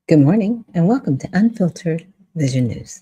Good morning and welcome to Unfiltered Vision News.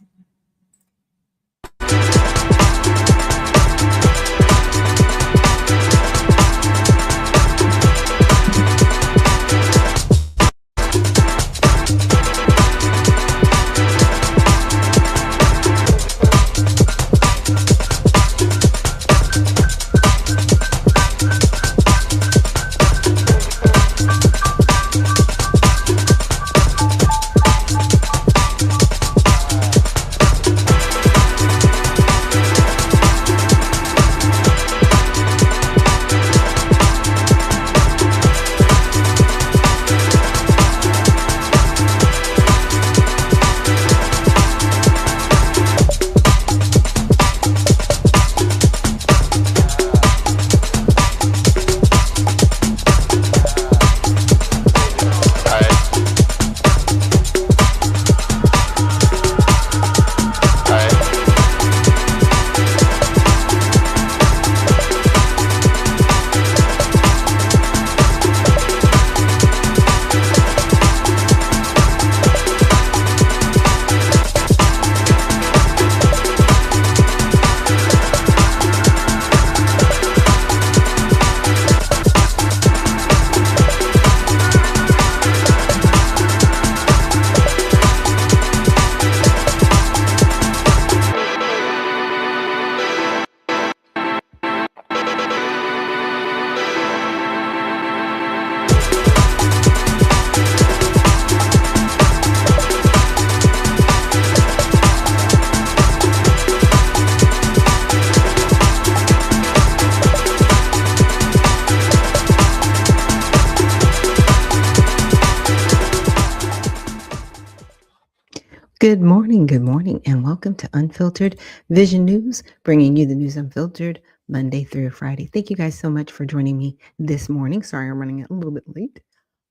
Good morning, and welcome to Unfiltered Vision News, bringing you the news unfiltered Monday through Friday. Thank you guys so much for joining me this morning. Sorry, I'm running a little bit late.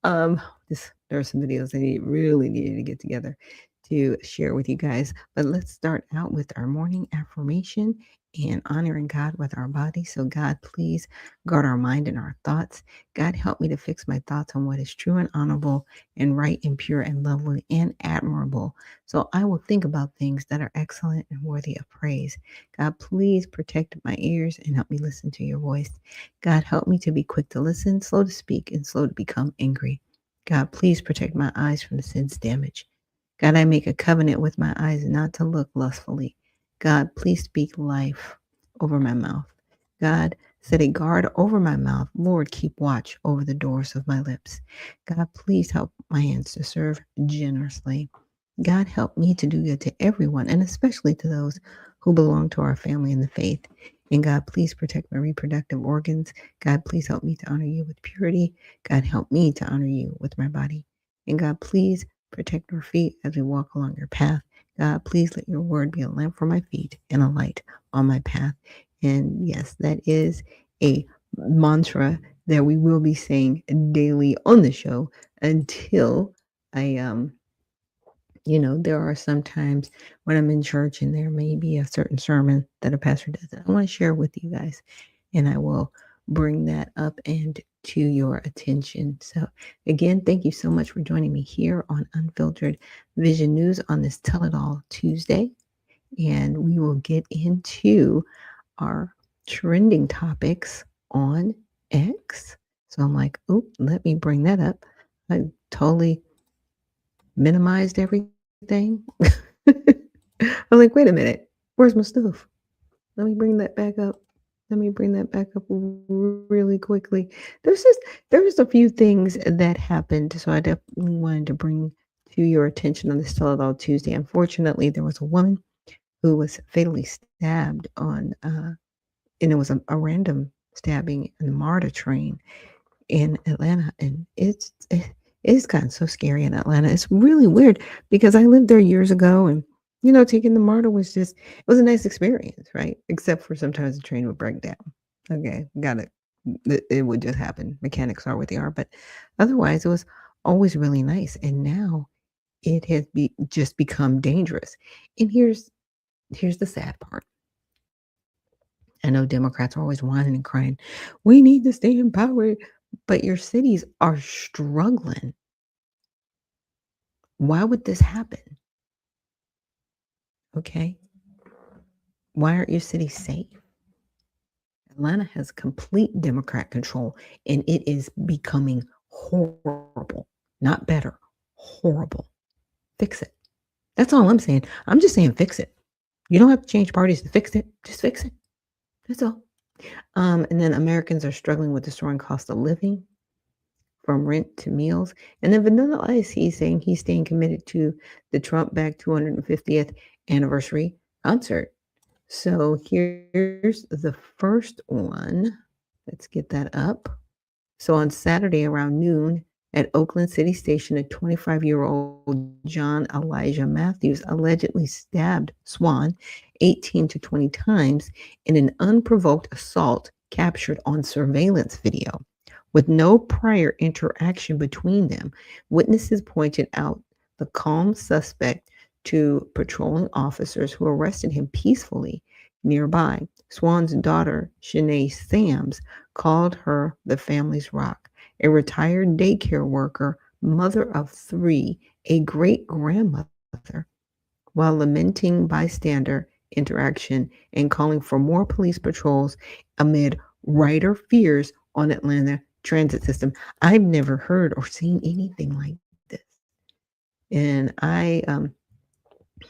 Um, there are some videos I really needed to get together to share with you guys. But let's start out with our morning affirmation and honoring God with our body. So, God, please guard our mind and our thoughts. God, help me to fix my thoughts on what is true and honorable and right and pure and lovely and admirable. So, I will think about things that are excellent and worthy of praise. God, please protect my ears and help me listen to your voice. God, help me to be quick to listen, slow to speak, and slow to become angry. God, please protect my eyes from sin's damage. God, I make a covenant with my eyes not to look lustfully. God, please speak life over my mouth. God, set a guard over my mouth. Lord, keep watch over the doors of my lips. God, please help my hands to serve generously. God, help me to do good to everyone, and especially to those who belong to our family in the faith. And God, please protect my reproductive organs. God, please help me to honor you with purity. God, help me to honor you with my body. And God, please protect our feet as we walk along your path. God, please let your word be a lamp for my feet and a light on my path. And yes, that is a mantra that we will be saying daily on the show until there are some times when I'm in church and there may be a certain sermon that a pastor does that I want to share with you guys, and I will bring that up and to your attention. So, again, thank you so much for joining me here on Unfiltered Vision News on this Tell It All Tuesday, and we will get into our trending topics on X. So I'm like, oh, let me bring that up. I totally minimized everything. I'm like, wait a minute, where's my stuff? Let me bring that back up. Let me bring that back up really quickly. There's a few things that happened, so I definitely wanted to bring to your attention on this Tell It All Tuesday. Unfortunately, there was a woman who was fatally stabbed and it was a random stabbing in the MARTA train in Atlanta, and it's gotten so scary in Atlanta. It's really weird because I lived there years ago, and taking the MARTA it was a nice experience, right? Except for sometimes the train would break down. Okay, got it. It would just happen. Mechanics are what they are, but otherwise, it was always really nice. And now it has just become dangerous. And here's the sad part. I know Democrats are always whining and crying. We need to stay in power, but your cities are struggling. Why would this happen? Okay. Why aren't your cities safe? Atlanta has complete Democrat control and it is becoming horrible. Not better, horrible. Fix it. That's all I'm saying. I'm just saying fix it. You don't have to change parties to fix it. Just fix it. That's all. And then Americans are struggling with the soaring cost of living, from rent to meals. And then Vanilla Ice, he's saying he's staying committed to the Trump back 250th anniversary concert. So here's the first one. Let's get that up. So on Saturday around noon at Oakland City Station, a 25-year-old John Elijah Matthews allegedly stabbed Swan 18 to 20 times in an unprovoked assault captured on surveillance video. With no prior interaction between them, witnesses pointed out the calm suspect to patrolling officers who arrested him peacefully nearby. Swan's daughter, Shanae Sams, called her the family's rock. A retired daycare worker, mother of three, a great grandmother, while lamenting bystander interaction and calling for more police patrols amid rider fears on Atlanta transit system. I've never heard or seen anything like this. And I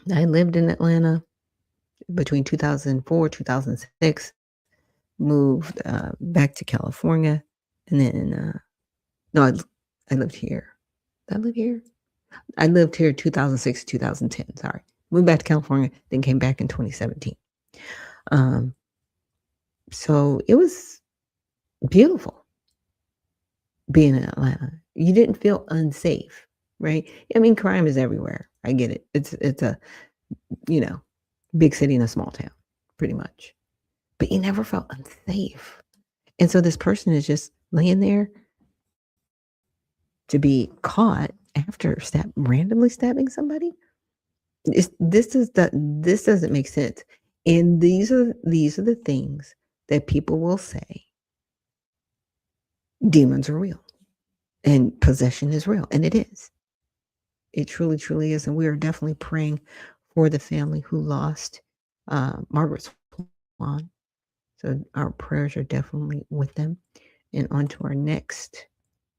lived in Atlanta between 2004, 2006, moved back to California, and then no, I lived here. Did I live here? I lived here 2006 to 2010. Sorry, moved back to California, then came back in 2017. Um, so it was beautiful being in Atlanta. You didn't feel unsafe, right? I mean, crime is everywhere. I get it. It's a you know big city in a small town, pretty much. But you never felt unsafe. And so this person is just laying there to be caught after randomly stabbing somebody. This doesn't make sense. And these are the things that people will say demons are real and possession is real. And it is. It truly, truly is. And we are definitely praying for the family who lost Margaret Swan. So our prayers are definitely with them. And on to our next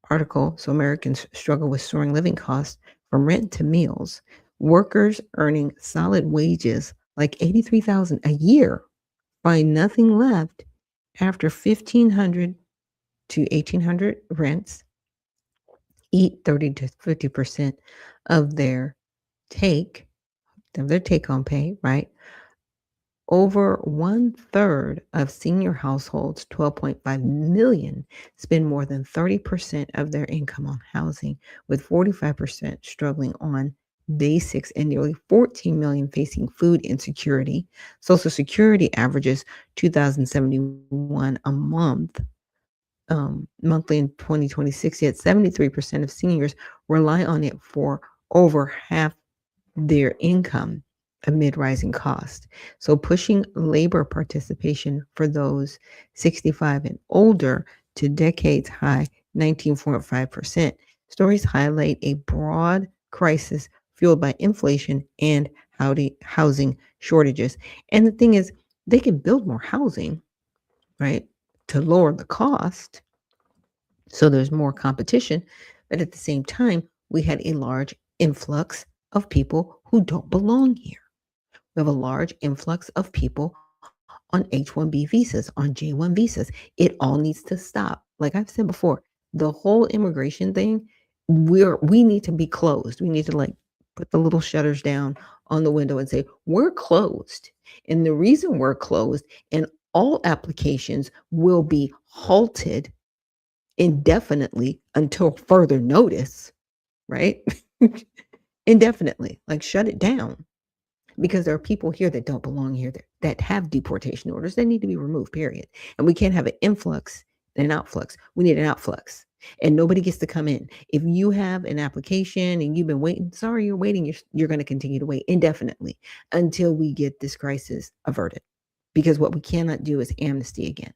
article. So Americans struggle with soaring living costs from rent to meals. Workers earning solid wages like $83,000 a year find nothing left after 1,500 to 1,800 rents, eat 30 to 50% of their take home pay, right? Over one third of senior households, 12.5 million, spend more than 30% of their income on housing, with 45% struggling on basics and nearly 14 million facing food insecurity. Social Security averages 2,071 a month. Monthly in 2026, yet 73% of seniors rely on it for over half their income amid rising costs. So pushing labor participation for those 65 and older to decades high 19.5%. Stories highlight a broad crisis fueled by inflation and housing shortages. And the thing is, they can build more housing, right, to lower the cost. So there's more competition. But at the same time, we had a large influx of people who don't belong here. We have a large influx of people on H-1B visas, on J-1 visas. It all needs to stop. Like I've said before, the whole immigration thing, we need to be closed. We need to like put the little shutters down on the window and say, we're closed. And the reason we're closed and all applications will be halted indefinitely until further notice, right? Indefinitely, like shut it down because there are people here that don't belong here that have deportation orders that need to be removed, period. And we can't have an influx and an outflux. We need an outflux. And nobody gets to come in. If you have an application and you've been waiting, sorry, you're waiting. You're going to continue to wait indefinitely until we get this crisis averted. Because what we cannot do is amnesty again.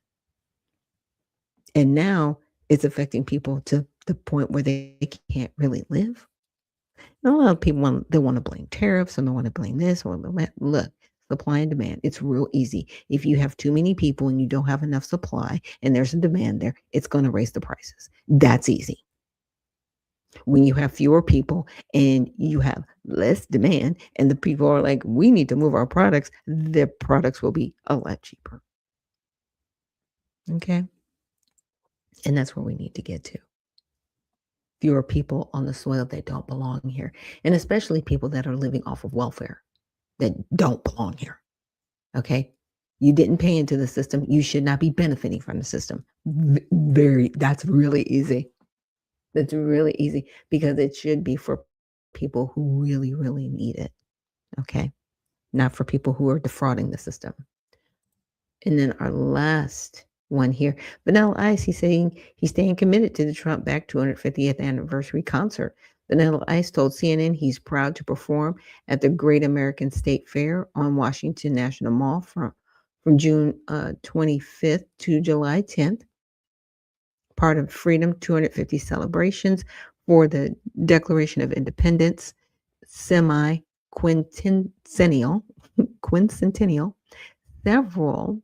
And now it's affecting people to the point where they can't really live. A lot of people want to blame tariffs and they want to blame this or that. Look, supply and demand. It's real easy. If you have too many people and you don't have enough supply and there's a demand there, it's going to raise the prices. That's easy. When you have fewer people and you have less demand and the people are like, we need to move our products, their products will be a lot cheaper. Okay. And that's where we need to get to. Fewer people on the soil that don't belong here, and especially people that are living off of welfare that don't belong here. Okay. You didn't pay into the system. You should not be benefiting from the system. That's really easy. That's really easy because it should be for people who really, really need it. Okay. Not for people who are defrauding the system. And then our last one here, Vanilla Ice, he's saying he's staying committed to the Trump back 250th anniversary concert. Vanilla Ice told CNN he's proud to perform at the Great American State Fair on Washington National Mall from June 25th to July 10th, part of Freedom 250 celebrations for the Declaration of Independence semi-quincentennial. Quincentennial. Several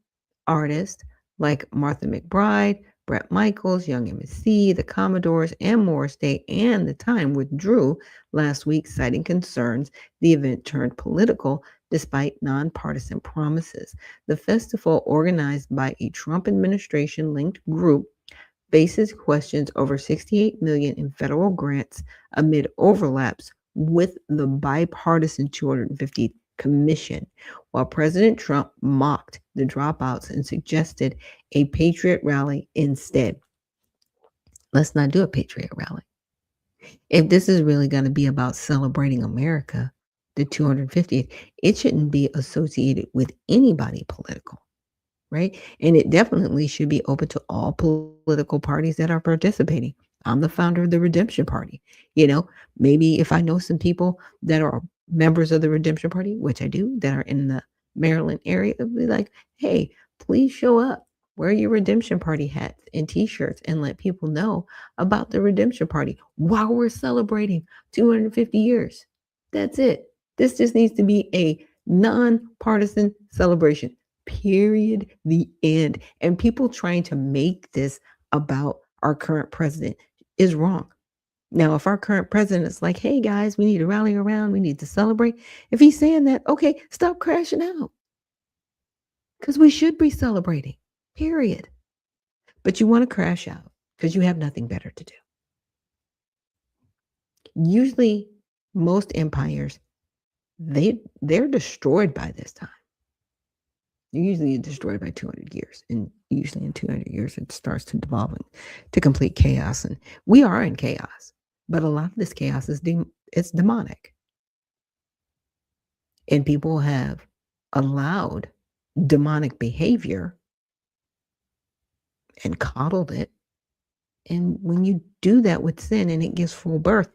artists like Martha McBride, Bret Michaels, Young MC, the Commodores, and Morris Day and The Time withdrew last week, citing concerns the event turned political despite nonpartisan promises. The festival, organized by a Trump administration linked group, faces questions over $68 million in federal grants amid overlaps with the bipartisan 250 commission, while President Trump mocked the dropouts and suggested a patriot rally instead. Let's not do a patriot rally. If this is really going to be about celebrating America, the 250th, it shouldn't be associated with anybody political. Right? And it definitely should be open to all political parties that are participating. I'm the founder of the Redemption Party. You know, maybe if I know some people that are members of the Redemption Party, which I do, that are in the Maryland area, it'll be like, hey, please show up. Wear your Redemption Party hats and t-shirts and let people know about the Redemption Party while we're celebrating 250 years. That's it. This just needs to be a nonpartisan celebration. Period. The end. And people trying to make this about our current president is wrong. Now, if our current president is like, hey guys, we need to rally around, we need to celebrate. If he's saying that, okay, stop crashing out. Because we should be celebrating. Period. But you want to crash out because you have nothing better to do. Usually, most empires, they're destroyed by this time. You're usually destroyed by 200 years. And usually in 200 years, it starts to devolve into complete chaos. And we are in chaos. But a lot of this chaos is it's demonic. And people have allowed demonic behavior and coddled it. And when you do that with sin and it gives full birth,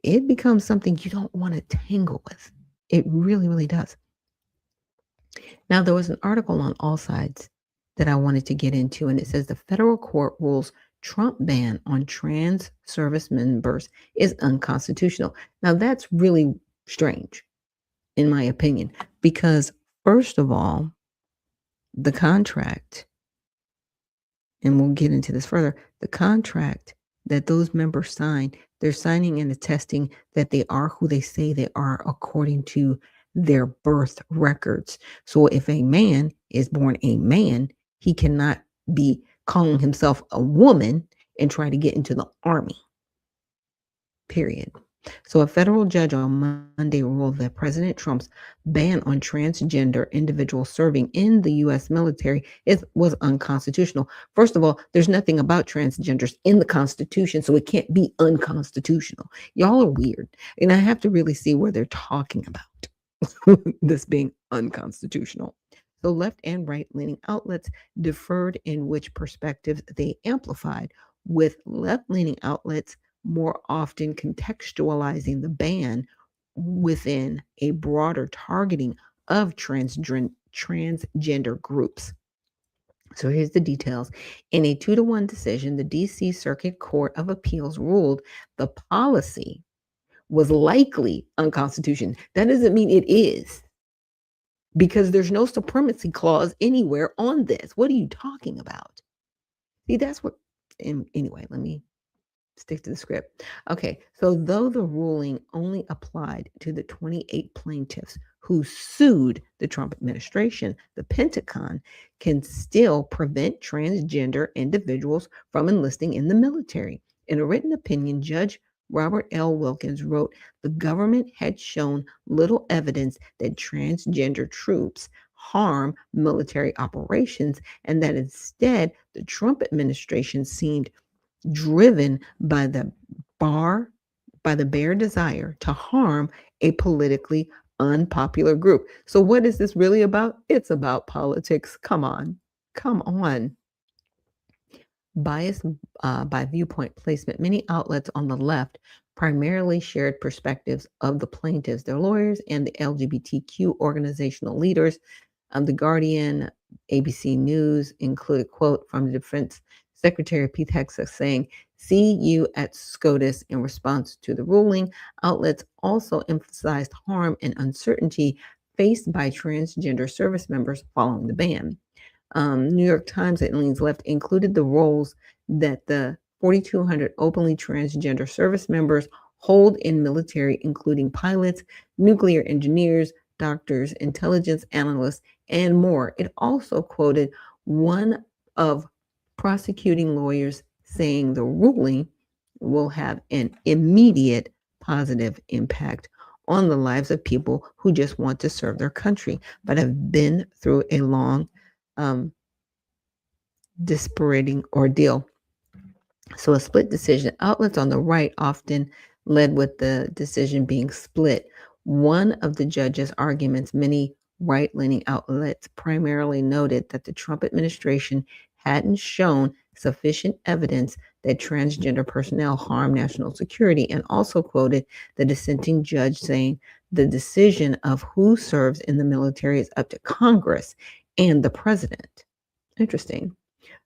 it becomes something you don't want to tangle with. It really, really does. Now, there was an article on All Sides that I wanted to get into, and it says the federal court rules Trump ban on trans service members is unconstitutional. Now, that's really strange, in my opinion, because first of all, the contract, and we'll get into this further, the contract that those members sign, they're signing and attesting that they are who they say they are according to their birth records. So if a man is born a man, he cannot be calling himself a woman and try to get into the army. Period. So a federal judge on Monday ruled that President Trump's ban on transgender individuals serving in the U.S. military was unconstitutional. First of all, there's nothing about transgenders in the Constitution, so it can't be unconstitutional. Y'all are weird. And I have to really see where they're talking about this being unconstitutional. So left and right-leaning outlets differed in which perspectives they amplified, with left-leaning outlets more often contextualizing the ban within a broader targeting of transgender groups. So here's the details. In a 2-1 decision, the D.C. Circuit Court of Appeals ruled the policy was likely unconstitutional. That doesn't mean it is, because there's no supremacy clause anywhere on this. What are you talking about? See, that's what. Anyway, let me stick to the script. Okay, so though the ruling only applied to the 28 plaintiffs who sued the Trump administration, the Pentagon can still prevent transgender individuals from enlisting in the military. In a written opinion, Judge Robert L. Wilkins wrote the government had shown little evidence that transgender troops harm military operations, and that instead the Trump administration seemed driven by bar the bare desire to harm a politically unpopular group. So what is this really about? It's about politics. Come on. Come on. Bias by viewpoint placement. Many outlets on the left primarily shared perspectives of the plaintiffs, their lawyers, and the LGBTQ organizational leaders. The Guardian, ABC News included quote from the Defense Secretary Pete Hegseth saying, "See you at SCOTUS." In response to the ruling, outlets also emphasized harm and uncertainty faced by transgender service members following the ban. New York Times that leans left included the roles that the 4,200 openly transgender service members hold in military, including pilots, nuclear engineers, doctors, intelligence analysts, and more. It also quoted one of prosecuting lawyers saying the ruling will have an immediate positive impact on the lives of people who just want to serve their country, but have been through a long um, dispiriting ordeal. So a split decision. Outlets on the right often led with the decision being split. One of the judge's arguments, many right-leaning outlets primarily noted that the Trump administration hadn't shown sufficient evidence that transgender personnel harm national security, and also quoted the dissenting judge saying the decision of who serves in the military is up to Congress and the president. Interesting.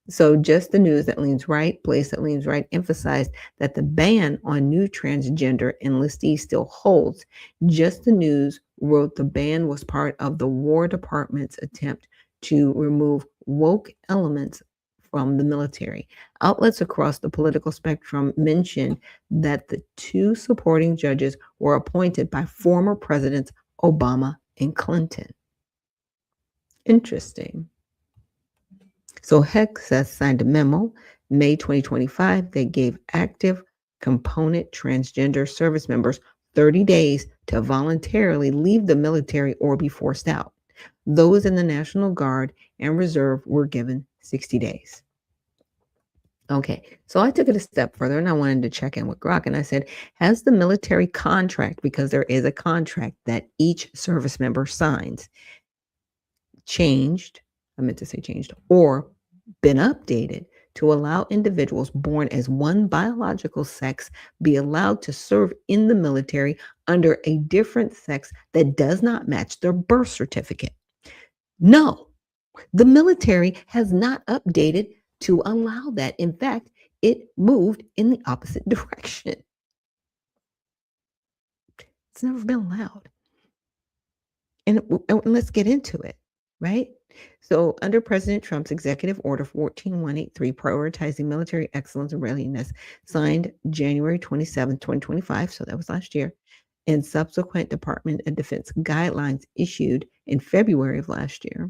So Just the News that leans right, Place that leans right, emphasized that the ban on new transgender enlistees still holds. Just the News wrote the ban was part of the War Department's attempt to remove woke elements from the military. Outlets across the political spectrum mentioned that the two supporting judges were appointed by former presidents Obama and Clinton. Interesting. So Hegseth signed a memo May 2025 that gave active component transgender service members 30 days to voluntarily leave the military or be forced out. Those in the National Guard and Reserve were given 60 days. Okay, so I took it a step further and I wanted to check in with Grok, and I said, has the military contract, because there is a contract that each service member signs, changed, I meant to say changed, or been updated to allow individuals born as one biological sex be allowed to serve in the military under a different sex that does not match their birth certificate? No, the military has not updated to allow that. In fact, it moved in the opposite direction. It's never been allowed. And let's get into it, right? So, under President Trump's Executive Order 14183, prioritizing military excellence and readiness, signed January 27, 2025, so that was last year, and subsequent Department of Defense guidelines issued in February of last year,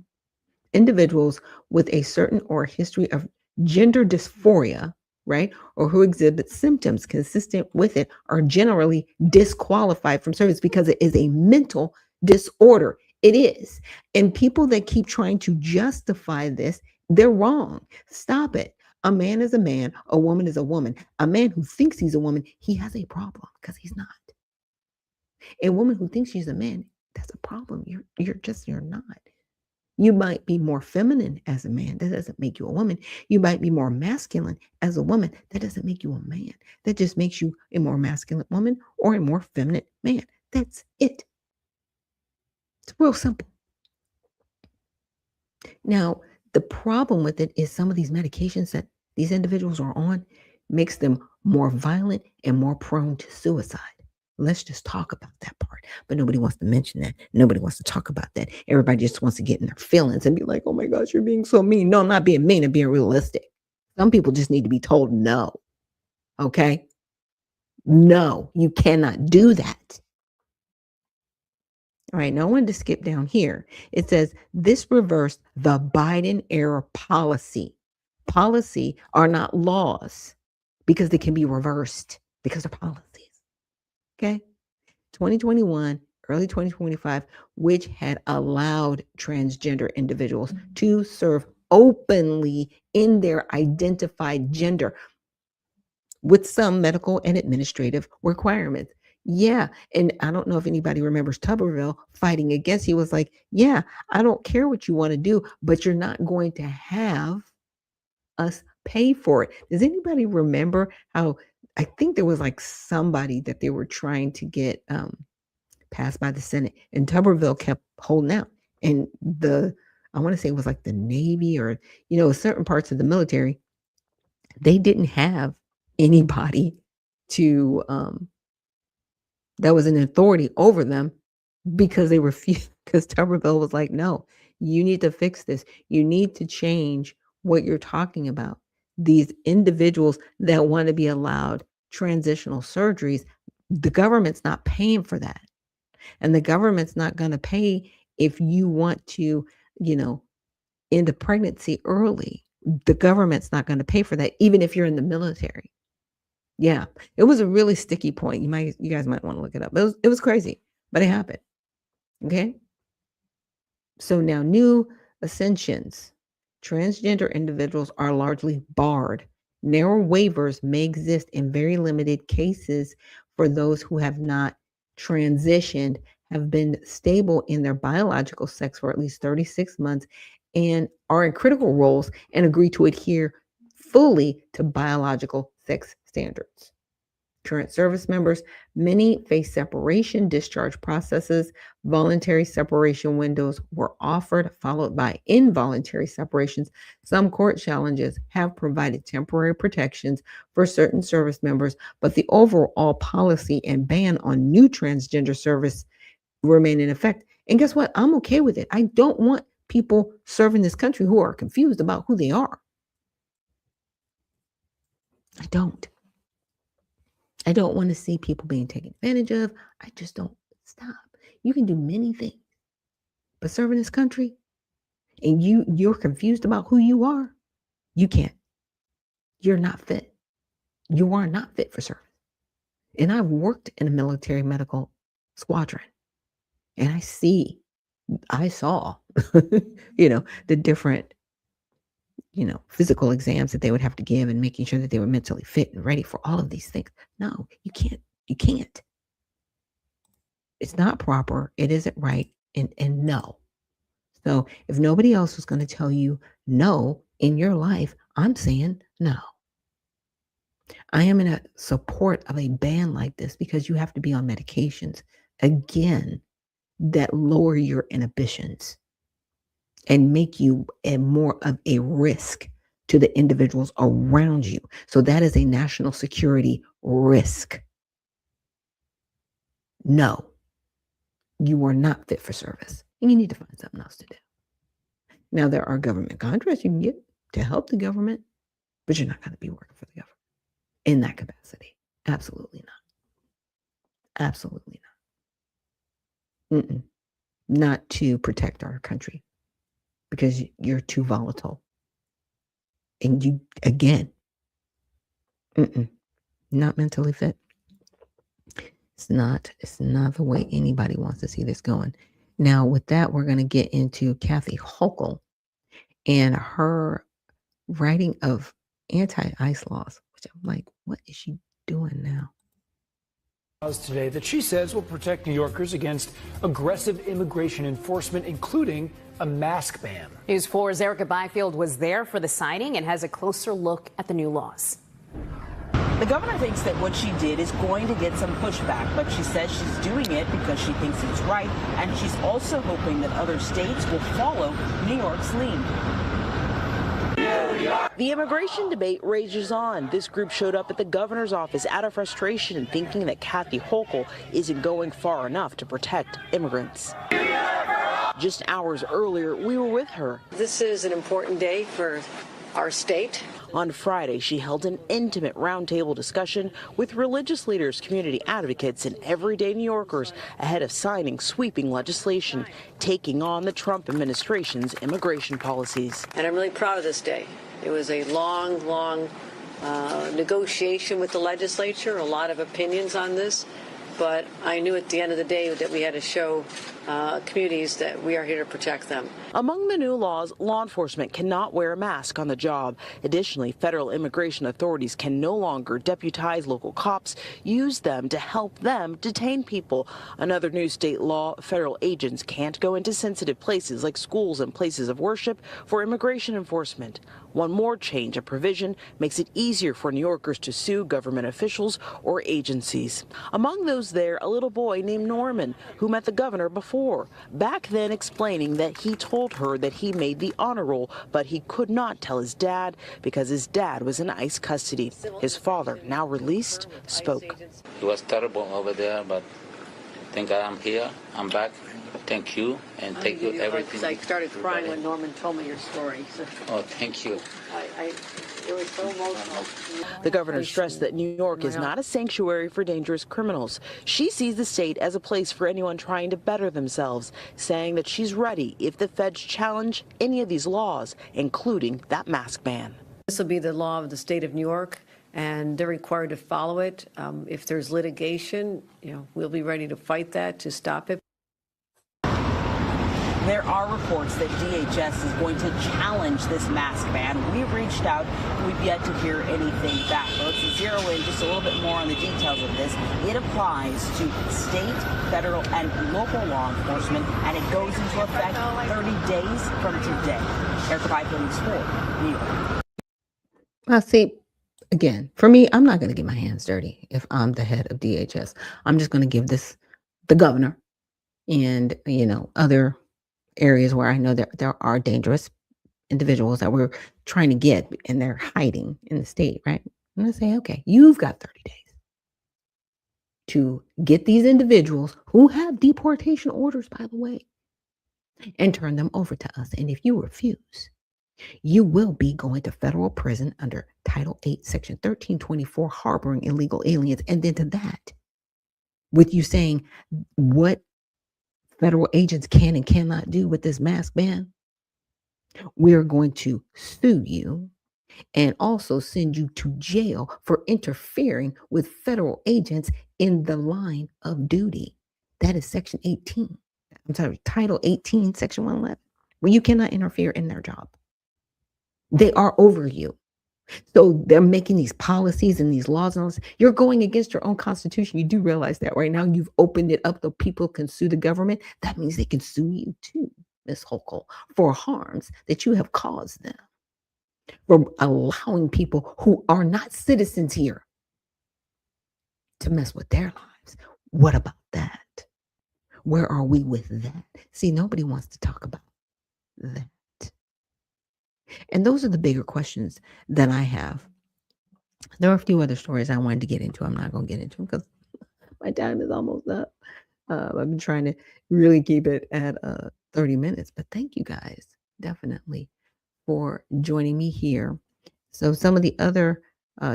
individuals with a certain or history of gender dysphoria, right, or who exhibit symptoms consistent with it are generally disqualified from service because it is a mental disorder. It is. And people that keep trying to justify this, they're wrong. Stop it. A man is a man, a woman is a woman. A man who thinks he's a woman, he has a problem because he's not. A woman who thinks she's a man, that's a problem. You're not. You might be more feminine as a man. That doesn't make you a woman. You might be more masculine as a woman. That doesn't make you a man. That just makes you a more masculine woman or a more feminine man. That's it. It's real simple. Now, the problem with it is some of these medications that these individuals are on makes them more violent and more prone to suicide. Let's just talk about that part. But nobody wants to mention that. Nobody wants to talk about that. Everybody just wants to get in their feelings and be like, oh my gosh, you're being so mean. No, I'm not being mean. I'm being realistic. Some people just need to be told no. Okay? No, you cannot do that. All right, now I wanted to skip down here. It says this reversed the Biden era policy. Policy are not laws because they can be reversed because they're policies. Okay? 2021, early 2025, which had allowed transgender individuals to serve openly in their identified gender with some medical and administrative requirements. Yeah. And I don't know if anybody remembers Tuberville fighting against. He was like, yeah, I don't care what you want to do, but you're not going to have us pay for it. Does anybody remember how I think there was like somebody that they were trying to get passed by the Senate, and Tuberville kept holding out. And I want to say it was like the Navy or, certain parts of the military, they didn't have anybody to that was an authority over them because they refused, because Tuberville was like, no, you need to fix this. You need to change what you're talking about. These individuals that want to be allowed transitional surgeries, the government's not paying for that. And the government's not going to pay if you want to, end a pregnancy early. The government's not going to pay for that, even if you're in the military. Yeah, it was a really sticky point. You guys might want to look it up. It was crazy, but it happened. Okay. So now new ascensions. Transgender individuals are largely barred. Narrow waivers may exist in very limited cases for those who have not transitioned, have been stable in their biological sex for at least 36 months, and are in critical roles and agree to adhere fully to biological sex standards. Current service members, many face separation discharge processes. Voluntary separation windows were offered, followed by involuntary separations. Some court challenges have provided temporary protections for certain service members, but the overall policy and ban on new transgender service remain in effect. And guess what? I'm okay with it. I don't want people serving this country who are confused about who they are. I don't want to see people being taken advantage of. I just don't. Stop. You can do many things, but serving this country and you're confused about who you are, you can't. You're not fit. You are not fit for service. And I've worked in a military medical squadron, and I saw, the different, physical exams that they would have to give and making sure that they were mentally fit and ready for all of these things. No, you can't. You can't. It's not proper. It isn't right. And no. So if nobody else is going to tell you no in your life, I'm saying no. I am in a support of a ban like this because you have to be on medications, again, that lower your inhibitions and make you more of a risk to the individuals around you. So that is a national security risk. No, you are not fit for service, and you need to find something else to do. Now, there are government contracts you can get to help the government, but you're not going to be working for the government in that capacity. Absolutely not. Absolutely not. Not to protect our country, because you're too volatile. And you, again, not mentally fit. It's not the way anybody wants to see this going. Now, with that, we're going to get into Kathy Hochul and her writing of anti-ICE laws, which I'm like, what is she doing now? Today that she says will protect New Yorkers against aggressive immigration enforcement, including a mask ban. News 4's Erica Byfield was there for the signing and has a closer look at the new laws. The governor thinks that what she did is going to get some pushback, but she says she's doing it because she thinks it's right, and she's also hoping that other states will follow New York's lead. The immigration debate rages on. This group showed up at the governor's office out of frustration, thinking that Kathy Hochul isn't going far enough to protect immigrants. Just hours earlier, we were with her. This is an important day for our state. On Friday, she held an intimate roundtable discussion with religious leaders, community advocates, and everyday New Yorkers ahead of signing sweeping legislation, taking on the Trump administration's immigration policies. And I'm really proud of this day. It was a long negotiation with the legislature, a lot of opinions on this. But I knew at the end of the day that we had to show communities that we are here to protect them. Among the new laws, law enforcement cannot wear a mask on the job. Additionally, federal immigration authorities can no longer deputize local cops, use them to help them detain people. Another new state law, federal agents can't go into sensitive places like schools and places of worship for immigration enforcement. One more change, a provision, makes it easier for New Yorkers to sue government officials or agencies. Among those there, a little boy named Norman, who met the governor before, back then explaining that he told her that he made the honor roll, but he could not tell his dad because his dad was in ICE custody. His father, now released, spoke. It was terrible over there, but thank God I'm here. I'm back. Thank you, and thank you everything. I started crying when Norman told me your story. So Oh, thank you. it was so emotional. The governor stressed that New York is not a sanctuary for dangerous criminals. She sees the state as a place for anyone trying to better themselves, saying that she's ready if the feds challenge any of these laws, including that mask ban. This will be the law of the state of New York, and they're required to follow it. If there's litigation, we'll be ready to fight that, to stop it. There are reports that DHS is going to challenge this mask ban. We've reached out. We've yet to hear anything back. Let's zero in just a little bit more on the details of this. It applies to state, federal, and local law enforcement, and it goes into effect 30 days from today. Erica Piper, News 4, New York. Well, see, again, for me, I'm not going to get my hands dirty if I'm the head of DHS. I'm just going to give this the governor and, other areas where I know that there are dangerous individuals that we're trying to get and they're hiding in the state, right? I'm going to say, okay, you've got 30 days to get these individuals who have deportation orders, by the way, and turn them over to us. And if you refuse, you will be going to federal prison under Title 8, Section 1324, harboring illegal aliens. And then to that, with you saying what federal agents can and cannot do with this mask ban, we are going to sue you and also send you to jail for interfering with federal agents in the line of duty. That is Section 18. I'm sorry, Title 18, Section 111, where you cannot interfere in their job. They are over you. So they're making these policies and these laws and all this. You're going against your own constitution. You do realize that right now. You've opened it up so people can sue the government. That means they can sue you too, Ms. Hochul, for harms that you have caused them, for allowing people who are not citizens here to mess with their lives. What about that? Where are we with that? See, nobody wants to talk about that. And those are the bigger questions that I have. There are a few other stories I wanted to get into. I'm not going to get into them because my time is almost up. I've been trying to really keep it at 30 minutes. But thank you guys definitely for joining me here. So some of the other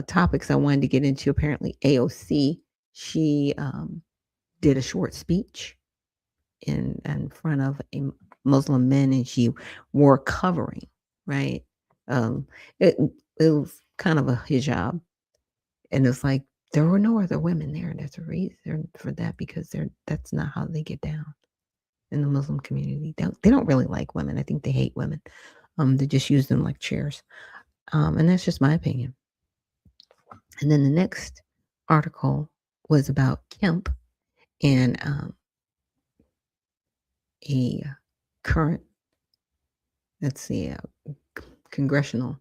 topics I wanted to get into, apparently AOC, she did a short speech in front of a Muslim men, and she wore a covering. Right. It was kind of a hijab. And it's like there were no other women there. And there's a reason for that, because that's not how they get down in the Muslim community. They don't really like women. I think they hate women. They just use them like chairs. And that's just my opinion. And then the next article was about Kemp and a current, let's see, congressional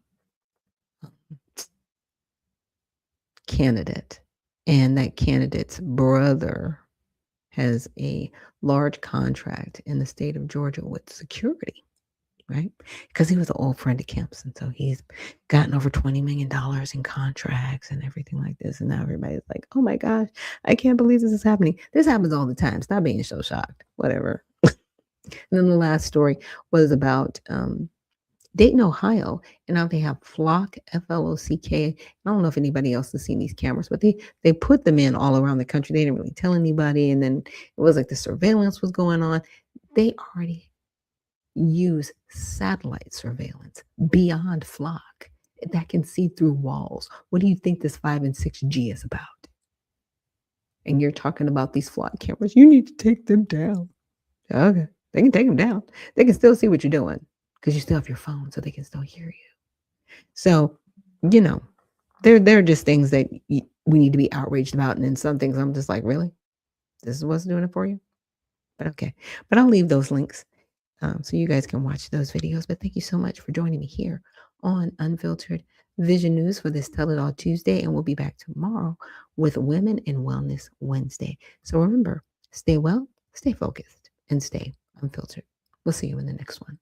candidate, and that candidate's brother has a large contract in the state of Georgia with security. right? Because he was an old friend of Kemp's, and so he's gotten over $20 million in contracts and everything like this. And now everybody's like, "Oh my gosh, I can't believe this is happening." This happens all the time. Stop being so shocked. Whatever. And then the last story was about Dayton, Ohio, and now they have Flock, Flock. I don't know if anybody else has seen these cameras, but they put them in all around the country. They didn't really tell anybody, and then it was like the surveillance was going on. They already use satellite surveillance beyond Flock that can see through walls. What do you think this 5 and 6G is about? And you're talking about these Flock cameras. You need to take them down. Okay, they can take them down. They can still see what you're doing because you still have your phone, so they can still hear you. So, you know, there are just things that we need to be outraged about, and then some things I'm just like, really, this is what's doing it for you. But okay, but I'll leave those links so you guys can watch those videos. But thank you so much for joining me here on Unfiltered Vision News for this Tell It All Tuesday, and we'll be back tomorrow with Women in Wellness Wednesday. So remember, stay well, stay focused, and stay unfiltered. We'll see you in the next one.